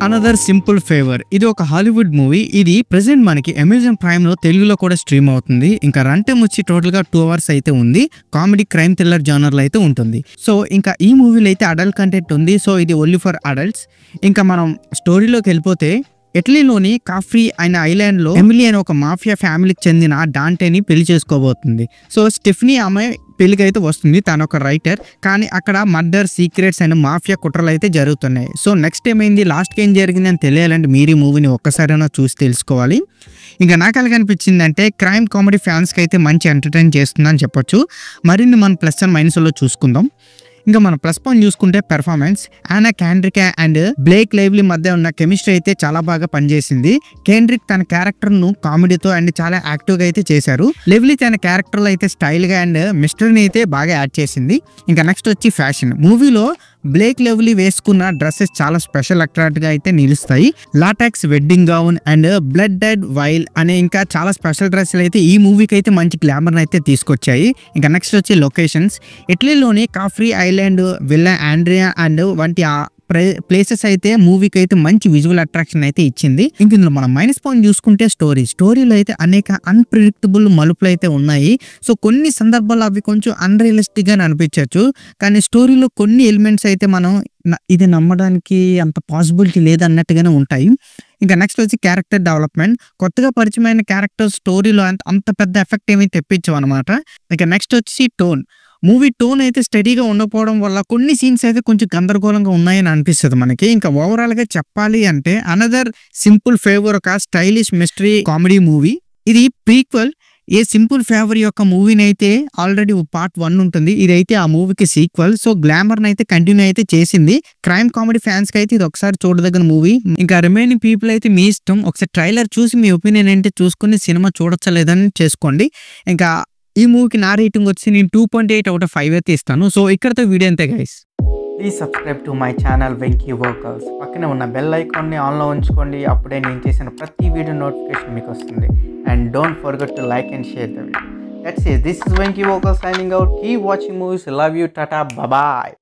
Another simple favour ఇది ఒక Hollywood movie. ఇది ప్రెసెంట్ మనకి అమెజాన్ ప్రైమ్ లో తెలుగులో కూడా స్ట్రీమ్ అవుతుంది. ఇంకా రన్ టైం వచ్చి టోటల్ గా 2 hours అయితే ఉంది. కామెడీ క్రైమ్ థ్రిల్లర్ జానర్ లో అయితే ఉంటుంది. సో ఇంకా ఈ మూవీలో అయితే అడల్ట్ కంటెంట్ ఉంది. సో ఇది ఓన్లీ ఫర్ అడల్ట్స్. ఇంకా మనం స్టోరీలోకి వెళ్ళిపోతే ఇటలీలోని కాఫ్రీ అయిన ఐలాండ్ లో ఎమిలీ అనే ఒక మాఫియా ఫ్యామిలీకి చెందిన డాంటేని పెళ్లి చేసుకోబోతుంది. సో స్టెఫనీ ఆమె పెళ్లికి అయితే వస్తుంది. తను ఒక రైటర్. కానీ అక్కడ మర్డర్, సీక్రెట్స్ అండ్ మాఫియా కుట్రలు అయితే జరుగుతున్నాయి. సో నెక్స్ట్ ఏమైంది, లాస్ట్కి ఏం జరిగింది అని తెలియాలంటే మీరు ఈ మూవీని ఒక్కసారైనా చూసి తెలుసుకోవాలి. ఇంకా నాకు ఎలా కనిపించింది అంటే క్రైమ్ కామెడీ ఫ్యాన్స్కి అయితే మంచి ఎంటర్టైన్ చేస్తుందని చెప్పొచ్చు. మరిన్ని మన ప్లస్ అండ్ మైనస్లో చూసుకుందాం. ఇంకా మన ప్లస్ పాయింట్ చూసుకుంటే performance. Yana క్యాండ్రిక్ and Blake lively మధ్య ఉన్న కెమిస్ట్రీ అయితే చాలా బాగా పనిచేసింది. కేండ్రిక్ తన క్యారెక్టర్ ను కామెడీతో అండ్ చాలా యాక్టివ్ గా అయితే చేశారు. లెవ్లీ తన క్యారెక్టర్ లో అయితే స్టైల్ గా అండ్ మిస్టరీని అయితే బాగా యాడ్ చేసింది. ఇంకా నెక్స్ట్ వచ్చి ఫ్యాషన్. మూవీలో బ్లేక్ లెవ్లీ వేసుకున్న డ్రెస్సెస్ చాలా స్పెషల్ అట్రాక్ట్ గా అయితే నిలుస్తాయి. Latex wedding gown and blood dead veil అనే ఇంకా చాలా స్పెషల్ డ్రెస్సులు అయితే ఈ మూవీకి అయితే మంచి గ్లామర్ అయితే తీసుకొచ్చాయి. ఇంకా నెక్స్ట్ వచ్చి లొకేషన్స్. ఇటలీలోని Capri island, villa Andrea and వంటి ప్లేసెస్ అయితే మూవీకి అయితే మంచి విజువల్ అట్రాక్షన్ అయితే ఇచ్చింది. ఇంక ఇందులో మనం మైనస్ పాయింట్ చూసుకుంటే స్టోరీలో అయితే అనేక అన్ప్రిడిక్టబుల్ మలుపులు అయితే ఉన్నాయి. సో కొన్ని సందర్భాల్లో అవి కొంచెం అన్రియలిస్టిక్ గా అనిపించవచ్చు. కానీ స్టోరీలో కొన్ని ఎలిమెంట్స్ అయితే మనం ఇది నమ్మడానికి అంత పాసిబిలిటీ లేదన్నట్టుగానే ఉంటాయి. ఇంకా నెక్స్ట్ వచ్చి క్యారెక్టర్ డెవలప్మెంట్. కొత్తగా పరిచయమైన క్యారెక్టర్ స్టోరీలో అంత పెద్ద ఎఫెక్ట్ ఏమీ తెప్పించవు అనమాట. ఇక నెక్స్ట్ వచ్చి టోన్. మూవీ టోన్ అయితే స్టడీగా ఉండకపోవడం వల్ల కొన్ని సీన్స్ అయితే కొంచెం గందరగోళంగా ఉన్నాయని అనిపిస్తుంది మనకి. ఇంకా ఓవరాల్ గా చెప్పాలి అంటే అనదర్ సింపుల్ ఫేవర్ ఒక స్టైలిష్ మిస్టరీ కామెడీ మూవీ. ఇది ప్రీక్వెల్ ఏ సింపుల్ ఫేవర్ యొక్క మూవీని అయితే ఆల్రెడీ పార్ట్ 1 ఉంటుంది. ఇదైతే ఆ మూవీకి సీక్వెల్. సో గ్లామర్ అయితే కంటిన్యూ అయితే చేసింది. క్రైమ్ కామెడీ ఫ్యాన్స్ కి అయితే ఇది ఒకసారి చూడదగిన మూవీ. ఇంకా రిమైనింగ్ పీపుల్ అయితే మీ ఇష్టం. ఒకసారి ట్రైలర్ చూసి మీ ఒపీనియన్ ఏంటి చూసుకుని సినిమా చూడొచ్చలేదని చేసుకోండి. ఇంకా ఈ మూవీకి నా రేటింగ్ వచ్చి నేను 2.8 out of 5 అయితే ఇస్తాను. సో ఇక్కడతో వీడియో అంతే guys. Please subscribe to my channel Venky workers. పక్కనే ఉన్న బెల్ ఐకాన్ని ఆన్లో ఉంచుకోండి. అప్పుడే నేను చేసిన ప్రతి వీడియో నోటిఫికేషన్ మీకు వస్తుంది. And don't forget to like and share the video. That's it. This is Venky Vocal signing out. Keep watching movies. Love you. Tata. Bye bye.